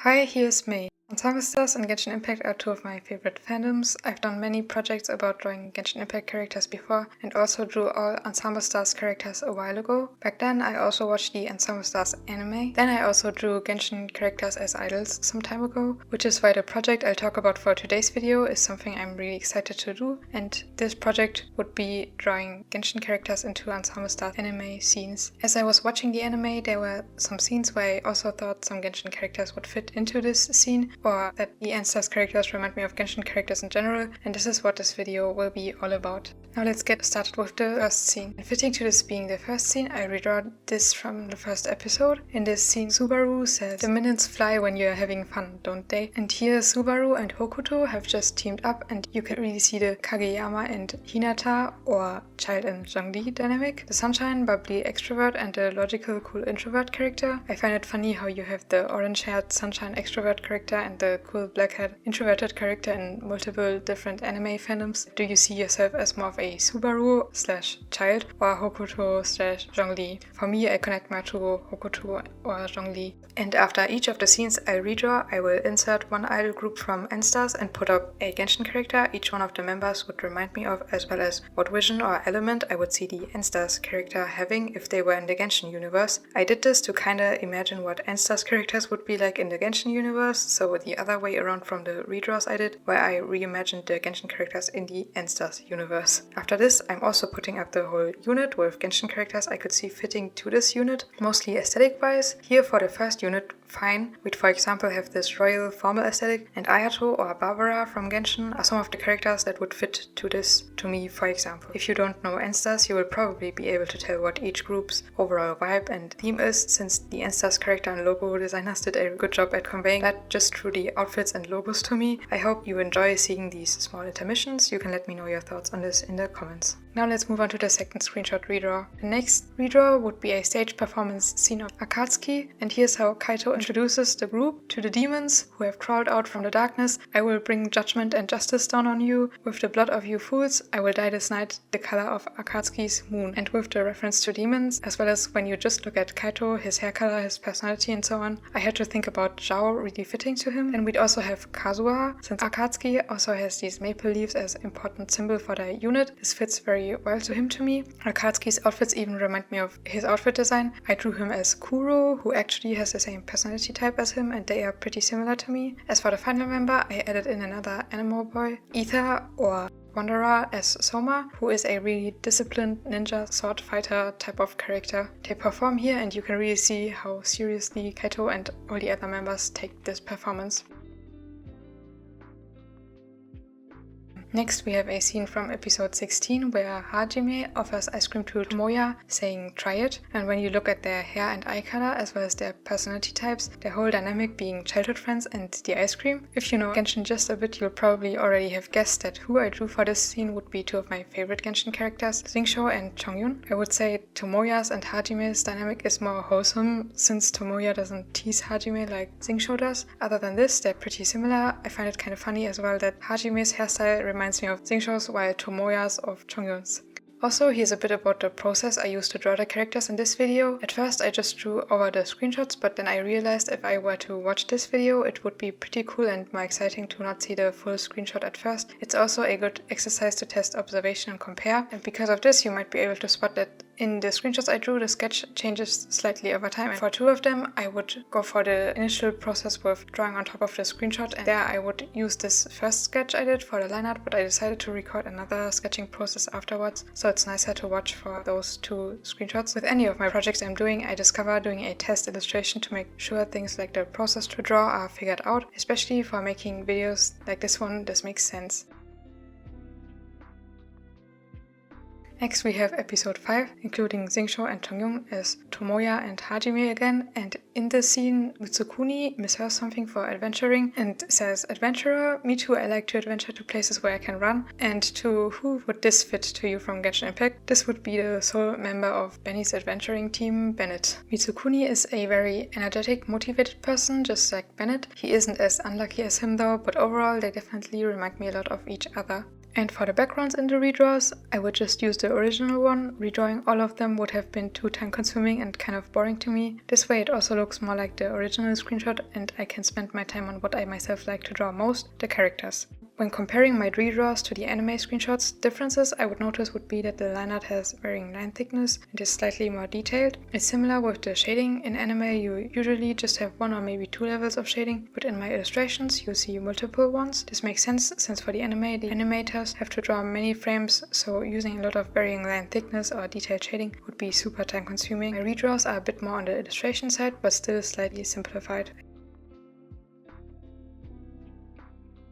Hi, here's May. Ensemble Stars and Genshin Impact are two of my favorite fandoms. I've done many projects about drawing Genshin Impact characters before and also drew all Ensemble Stars characters a while ago. Back then I also watched the Ensemble Stars anime. Then I also drew Genshin characters as idols some time ago, which is why the project I'll talk about for today's video is something I'm really excited to do, and this project would be drawing Genshin characters into Ensemble Stars anime scenes. As I was watching the anime, there were some scenes where I also thought some Genshin characters would fit into this scene, or that the Stars characters remind me of Genshin characters in general, and this is what this video will be all about. Now let's get started with the first scene. And fitting to this being the first scene, I redraw this from the first episode. In this scene, Subaru says, "The minutes fly when you're having fun, don't they?" And here Subaru and Hokuto have just teamed up, and you can really see the Kageyama and Hinata, or child and Zhongli dynamic. The sunshine, bubbly extrovert, and the logical, cool introvert character. I find it funny how you have the orange-haired sunshine extrovert character and the cool black-haired introverted character in multiple different anime fandoms. Do you see yourself as more of a Subaru/child or Hokuto/Zhongli? For me, I connect more to Hokuto or Zhongli. And after each of the scenes I redraw, I will insert one idol group from N-Stars and put up a Genshin character each one of the members would remind me of, as well as what vision or element I would see the N-Stars character having if they were in the Genshin universe. I did this to kinda imagine what N-Stars characters would be like in the Genshin universe, so the other way around from the redraws I did, where I reimagined the Genshin characters in the N-Stars universe. After this, I'm also putting up the whole unit with Genshin characters I could see fitting to this unit, mostly aesthetic-wise. Here for the first unit, fine, we'd for example have this royal formal aesthetic, and Ayato or Barbara from Genshin are some of the characters that would fit to this, to me for example. If you don't know N-Stars, you will probably be able to tell what each group's overall vibe and theme is, since the N-Stars character and logo designers did a good job at conveying that just through the outfits and logos to me. I hope you enjoy seeing these small intermissions. You can let me know your thoughts on this in the comments. Now let's move on to the second screenshot redraw. The next redraw would be a stage performance scene of Akatsuki, and here's how Kaito introduces the group to the demons who have crawled out from the darkness. "I will bring judgment and justice down on you. With the blood of you fools, I will dye this night the color of Akatsuki's moon." And with the reference to demons, as well as when you just look at Kaito, his hair color, his personality and so on, I had to think about Zhao really fitting to him. And we'd also have Kazuha, since Akatsuki also has these maple leaves as important symbol for the unit. This fits very well to him to me. Akatsuki's outfits even remind me of his outfit design. I drew him as Kuro, who actually has the same personality type as him, and they are pretty similar to me. As for the final member, I added in another animal boy, Ether or Wanderer, as Soma, who is a really disciplined ninja sword fighter type of character. They perform here, and you can really see how seriously Kaito and all the other members take this performance. Next we have a scene from episode 16 where Hajime offers ice cream to Tomoya, saying "try it," and when you look at their hair and eye color as well as their personality types, their whole dynamic being childhood friends and the ice cream. If you know Genshin just a bit, you'll probably already have guessed that who I drew for this scene would be two of my favorite Genshin characters, Xingqiu and Chongyun. I would say Tomoya's and Hajime's dynamic is more wholesome, since Tomoya doesn't tease Hajime like Xingqiu does. Other than this, they're pretty similar. I find it kind of funny as well that Hajime's hairstyle reminds me of Xingqiu's while Tomoya's of Chongyun's. Also, here's a bit about the process I used to draw the characters in this video. At first I just drew over the screenshots, but then I realized if I were to watch this video, it would be pretty cool and more exciting to not see the full screenshot at first. It's also a good exercise to test observation and compare, and because of this you might be able to spot that in the screenshots I drew, the sketch changes slightly over time, and for two of them I would go for the initial process with drawing on top of the screenshot, and there I would use this first sketch I did for the line art, but I decided to record another sketching process afterwards, so it's nicer to watch for those two screenshots. With any of my projects I'm doing, I discover doing a test illustration to make sure things like the process to draw are figured out, especially for making videos like this one. This makes sense. Next we have episode 5, including Xingqiu and Chongyun as Tomoya and Hajime again, and in this scene Mitsukuni mishears something for adventuring and says, "Adventurer, me too, I like to adventure to places where I can run." And to who would this fit to you from Genshin Impact? This would be the sole member of Benny's adventuring team, Bennett. Mitsukuni is a very energetic, motivated person, just like Bennett. He isn't as unlucky as him though, but overall they definitely remind me a lot of each other. And for the backgrounds in the redraws, I would just use the original one. Redrawing all of them would have been too time consuming and kind of boring to me. This way it also looks more like the original screenshot and I can spend my time on what I myself like to draw most, the characters. When comparing my redraws to the anime screenshots, differences I would notice would be that the line art has varying line thickness and is slightly more detailed. It's similar with the shading. In anime you usually just have 1 or maybe 2 levels of shading, but in my illustrations you see multiple ones. This makes sense since for the anime the animators have to draw many frames, so using a lot of varying line thickness or detailed shading would be super time consuming. My redraws are a bit more on the illustration side, but still slightly simplified.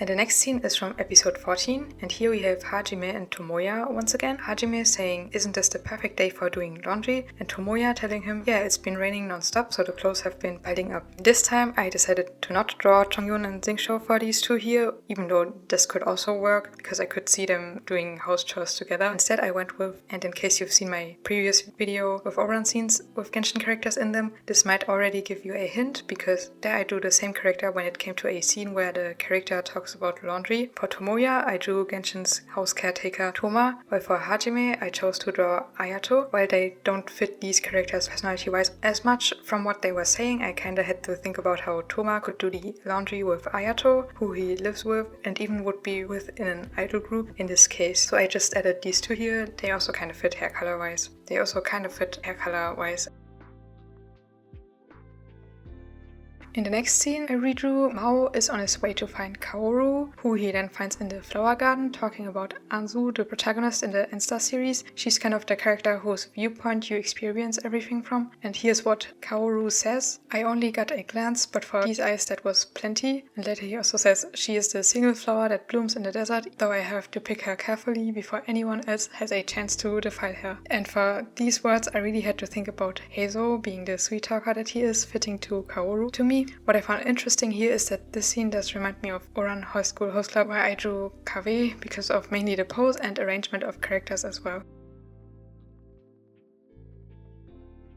And the next scene is from episode 14, and here we have Hajime and Tomoya once again. Hajime saying, "Isn't this the perfect day for doing laundry?" And Tomoya telling him, "Yeah, it's been raining non-stop, so the clothes have been piling up." This time I decided to not draw Chongyun and Xingqiu for these two here, even though this could also work, because I could see them doing house chores together. Instead I went with, and in case you've seen my previous video with Oran scenes with Genshin characters in them, this might already give you a hint, because there I drew the same character when it came to a scene where the character talks about laundry. For Tomoya, I drew Genshin's house caretaker Toma, while for Hajime, I chose to draw Ayato. While they don't fit these characters personality-wise as much, from what they were saying, I kinda had to think about how Toma could do the laundry with Ayato, who he lives with, and even would be with in an idol group in this case. So I just added these two here. They also kind of fit hair color-wise. In the next scene I redrew, Mao is on his way to find Kaoru, who he then finds in the flower garden, talking about Anzu, the protagonist in the N-Star series. She's kind of the character whose viewpoint you experience everything from. And here's what Kaoru says: "I only got a glance, but for these eyes that was plenty." And later he also says, "She is the single flower that blooms in the desert, though I have to pick her carefully before anyone else has a chance to defile her." And for these words I really had to think about Heizo being the sweet talker that he is, fitting to Kaoru. To me, what I found interesting here is that this scene does remind me of Oran High School Host Club, where I drew Kave because of mainly the pose and arrangement of characters as well.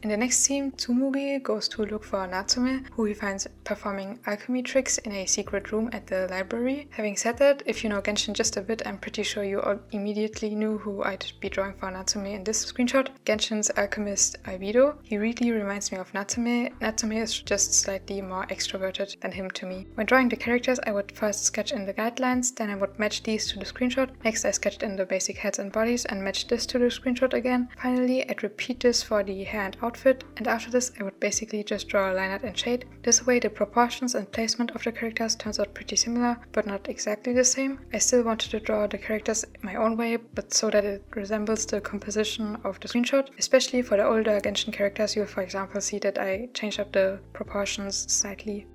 In the next scene, Tsumugi goes to look for Natsume, who he finds performing alchemy tricks in a secret room at the library. Having said that, if you know Genshin just a bit, I'm pretty sure you all immediately knew who I'd be drawing for Natsume in this screenshot. Genshin's alchemist Albedo. He really reminds me of Natsume. Natsume is just slightly more extroverted than him to me. When drawing the characters, I would first sketch in the guidelines, then I would match these to the screenshot. Next I sketched in the basic heads and bodies and matched this to the screenshot again. Finally, I'd repeat this for the hair and outfit, and after this I would basically just draw a line art and shade. This way the proportions and placement of the characters turns out pretty similar, but not exactly the same. I still wanted to draw the characters my own way, but so that it resembles the composition of the screenshot. Especially for the older Genshin characters, you'll for example see that I changed up the proportions slightly.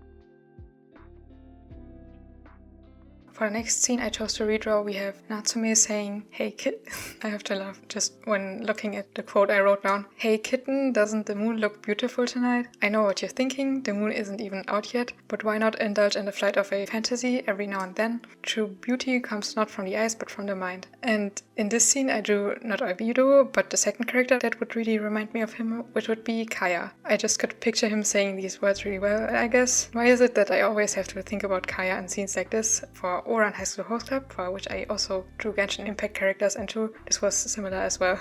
For the next scene I chose to redraw, we have Natsume saying, "Hey kid," I have to laugh just when looking at the quote I wrote down. "Hey kitten, doesn't the moon look beautiful tonight? I know what you're thinking, the moon isn't even out yet, but why not indulge in the flight of a fantasy every now and then? True beauty comes not from the eyes but from the mind." And in this scene I drew not Albedo, but the second character that would really remind me of him, which would be Kaya. I just could picture him saying these words really well, I guess. Why is it that I always have to think about Kaya in scenes like this? For Oran High School Host Club, for which I also drew Genshin Impact characters into, this was similar as well.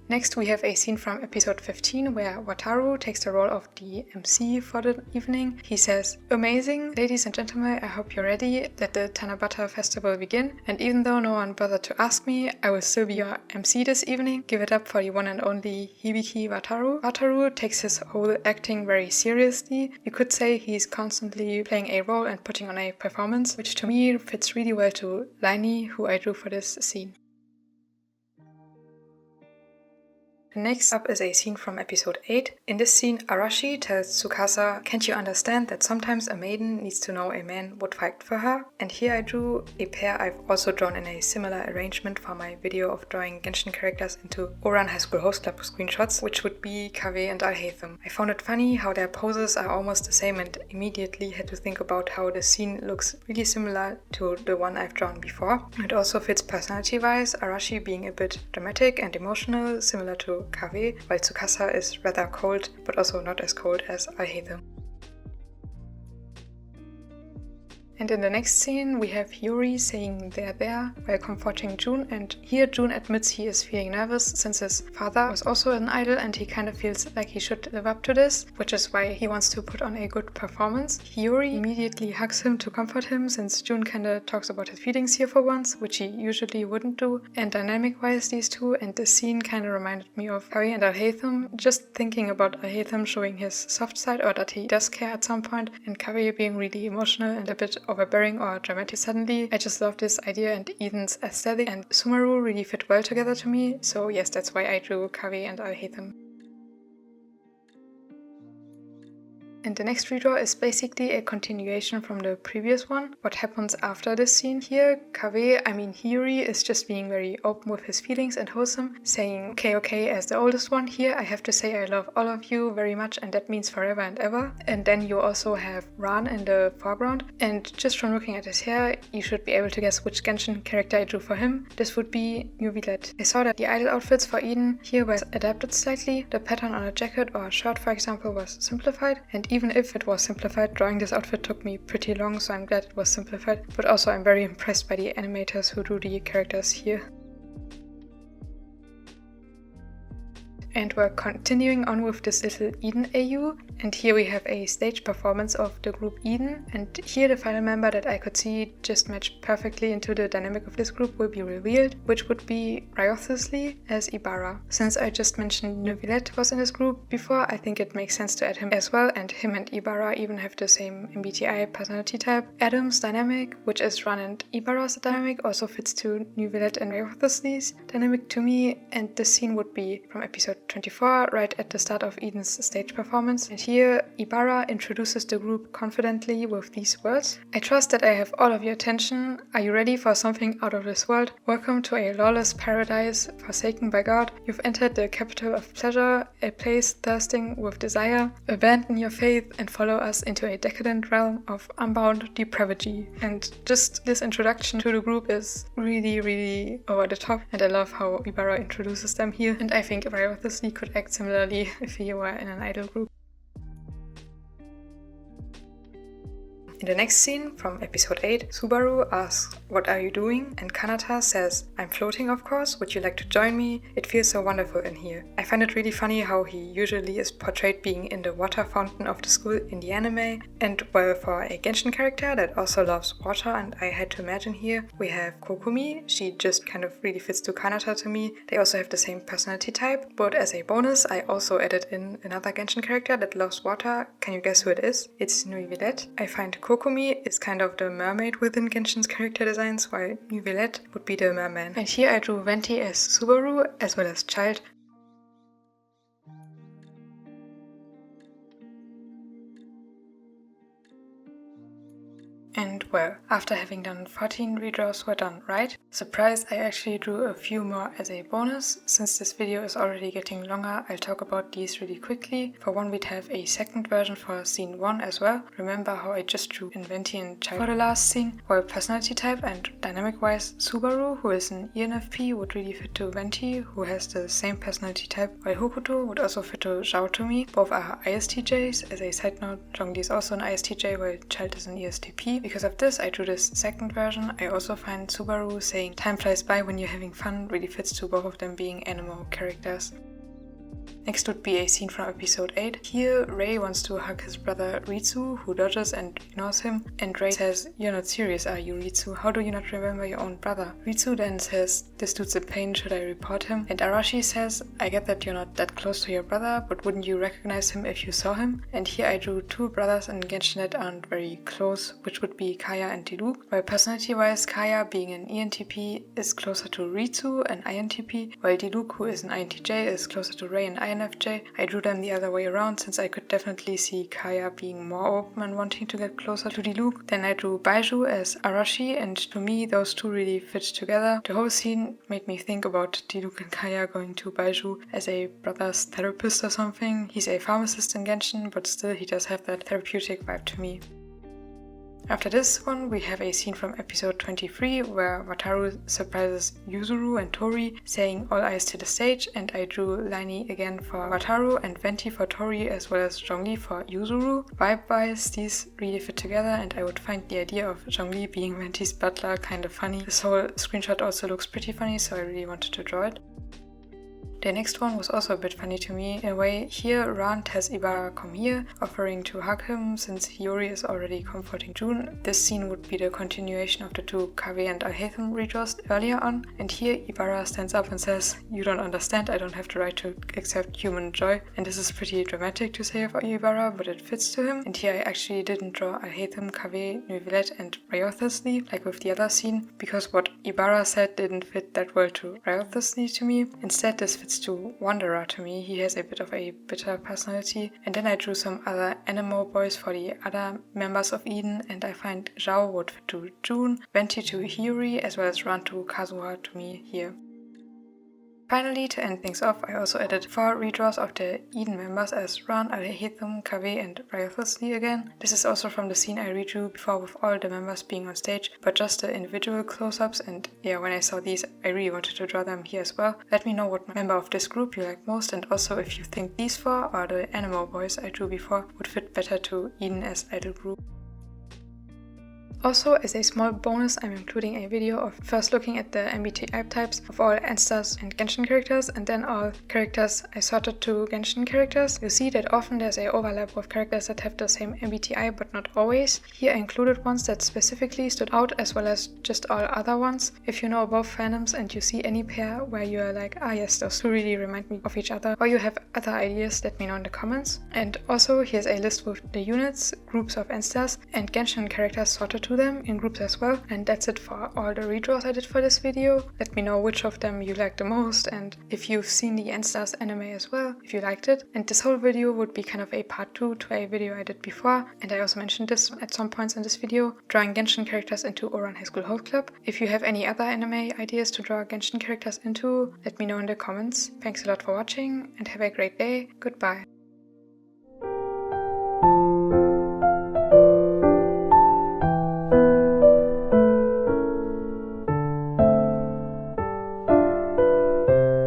Next we have a scene from episode 15 where Wataru takes the role of the MC for the evening. He says, "Amazing, ladies and gentlemen, I hope you're ready. Let the Tanabata festival begin. And even though no one bothered to ask me, I will still be your MC this evening. Give it up for the one and only Hibiki Wataru." Wataru takes his whole acting very seriously. You could say he's constantly playing a role and putting on a performance, which to me fits really well to Laini, who I drew for this scene. Next up is a scene from episode 8. In this scene, Arashi tells Tsukasa, "Can't you understand that sometimes a maiden needs to know a man would fight for her?" And here I drew a pair I've also drawn in a similar arrangement for my video of drawing Genshin characters into Oran High School Host Club screenshots, which would be Kave and Alhaitham. I found it funny how their poses are almost the same and immediately had to think about how the scene looks really similar to the one I've drawn before. It also fits personality-wise, Arashi being a bit dramatic and emotional, similar to Kave, while Tsukasa is rather cold, but also not as cold as Alhaitham. And in the next scene, we have Yuri saying they're there while comforting June, and here June admits he is feeling nervous since his father was also an idol and he kind of feels like he should live up to this, which is why he wants to put on a good performance. Yuri immediately hugs him to comfort him since June kinda talks about his feelings here for once, which he usually wouldn't do. And dynamic-wise, these two and this scene kinda reminded me of Harry and Alhaitham, just thinking about Alhaitham showing his soft side or that he does care at some point, and Harry being really emotional and a bit overbearing or dramatic suddenly. I just love this idea, and Eden's aesthetic and Sumaru really fit well together to me, so yes, that's why I drew Kavi and Alhaitham. And the next redraw is basically a continuation from the previous one. What happens after this scene here, Hiyuri is just being very open with his feelings and wholesome, saying, okay, as the oldest one here, I have to say I love all of you very much and that means forever and ever. And then you also have Ran in the foreground, and just from looking at his hair, you should be able to guess which Genshin character I drew for him. This would be Nuvilet. I saw that the idol outfits for Eden here were adapted slightly. The pattern on a jacket or a shirt, for example, was simplified, and even if it was simplified, drawing this outfit took me pretty long, so I'm glad it was simplified. But also I'm very impressed by the animators who drew the characters here. And we're continuing on with this little Eden AU, and here we have a stage performance of the group Eden, and here the final member that I could see just match perfectly into the dynamic of this group will be revealed, which would be Ryothusly as Ibarra. Since I just mentioned Nuvilet was in this group before, I think it makes sense to add him as well, and him and Ibarra even have the same MBTI personality type. Adam's dynamic, which is Ran and Ibarra's dynamic, also fits to Nuvilet and Ryothusly's dynamic to me, and this scene would be from episode 24, right at the start of Eden's stage performance. And here, Ibarra introduces the group confidently with these words. I trust that I have all of your attention. Are you ready for something out of this world? Welcome to a lawless paradise, forsaken by God. You've entered the capital of pleasure, a place thirsting with desire. Abandon your faith and follow us into a decadent realm of unbound depravity. And just this introduction to the group is really, really over the top, and I love how Ibarra introduces them here, and I think Ryothusly could act similarly if he were in an idol group. In the next scene, from episode 8, Subaru asks, "What are you doing?" and Kanata says, "I'm floating, of course. Would you like to join me? It feels so wonderful in here." I find it really funny how he usually is portrayed being in the water fountain of the school in the anime, and well, for a Genshin character that also loves water, and I had to imagine here, we have Kokumi. She just kind of really fits to Kanata to me. They also have the same personality type, but as a bonus, I also added in another Genshin character that loves water. Can you guess who it is? It's Nuivilette. I find Kokumi is kind of the mermaid within Genshin's character designs, while Nuivilette would be the merman. And here I drew Venti as Subaru, as well as Child. And well, after having done 14 redraws were done, right? Surprise, I actually drew a few more as a bonus. Since this video is already getting longer, I'll talk about these really quickly. For one, we'd have a second version for scene 1 as well. Remember how I just drew Venti and Child for the last scene? Well, personality type and dynamic wise, Subaru, who is an ENFP, would really fit to Venti, who has the same personality type, while Hokuto would also fit to Zhao to me. Both are ISTJs. As a side note, Zhongli is also an ISTJ, while Child is an ESTP. Because of this, I drew this second version. I also find Subaru saying "time flies by when you're having fun" really fits to both of them being animo characters. Next would be a scene from episode 8. Here, Rei wants to hug his brother Ritsu, who dodges and ignores him, and Rei says, "You're not serious, are you, Ritsu? How do you not remember your own brother?" Ritsu then says, "This dude's a pain, should I report him?" And Arashi says, "I get that you're not that close to your brother, but wouldn't you recognize him if you saw him?" And here I drew two brothers in Genshin that aren't very close, which would be Kaya and Diluc. While personality-wise, Kaya, being an ENTP, is closer to Ritsu, an INTP, while Diluc, who is an INTJ, is closer to Rei, an INFJ. I drew them the other way around since I could definitely see Kaya being more open and wanting to get closer to Diluc. Then I drew Baiju as Arashi, and to me those two really fit together. The whole scene made me think about Diluc and Kaya going to Baiju as a brother's therapist or something. He's a pharmacist in Genshin, but still he does have that therapeutic vibe to me. After this one, we have a scene from episode 23 where Wataru surprises Yuzuru and Tori, saying all eyes to the stage, and I drew Laini again for Wataru and Venti for Tori as well as Zhongli for Yuzuru. Vibe-wise, these really fit together, and I would find the idea of Zhongli being Venti's butler kind of funny. This whole screenshot also looks pretty funny, so I really wanted to draw it. The next one was also a bit funny to me. In a way, here Rand has Ibarra come here, offering to hug him since Hiyori is already comforting June. This scene would be the continuation of the two Kaveh and Alhaitham redraws earlier on, and here Ibarra stands up and says, "You don't understand, I don't have the right to accept human joy." And this is pretty dramatic to say of Ibarra, but it fits to him. And here I actually didn't draw Alhaitham, Kaveh, Neuvillette and Rayothisli like with the other scene, because what Ibarra said didn't fit that well to Rayothisli to me. Instead, this fits to Wanderer to me. He has a bit of a bitter personality. And then I drew some other Anemo boys for the other members of Eden, and I find Zhao would fit to June, Venti to Hiyori, as well as Ran to Kazuha to me here. Finally, to end things off, I also added 4 redraws of the Eden members as Ran, Alhaitham, Kaveh and Rayothisli again. This is also from the scene I redrew before with all the members being on stage, but just the individual close-ups, and yeah, when I saw these, I really wanted to draw them here as well. Let me know what member of this group you like most, and also if you think these 4 or the Anemo boys I drew before would fit better to Eden as idol group. Also, as a small bonus, I'm including a video of first looking at the MBTI types of all N-Stars and Genshin characters, and then all characters I sorted to Genshin characters. You see that often there's an overlap with characters that have the same MBTI, but not always. Here I included ones that specifically stood out, as well as just all other ones. If you know both fandoms and you see any pair where you're like, ah yes, those two really remind me of each other, or you have other ideas, let me know in the comments. And also, here's a list with the units, groups of N-Stars, and Genshin characters sorted to them in groups as well. And that's it for all the redraws I did for this video. Let me know which of them you liked the most, and if you've seen the N-Stars anime as well, if you liked it. And this whole video would be kind of a part 2 to a video I did before, and I also mentioned this at some points in this video, drawing Genshin characters into Ouran High School Host Club. If you have any other anime ideas to draw Genshin characters into, let me know in the comments. Thanks a lot for watching, and have a great day. Goodbye.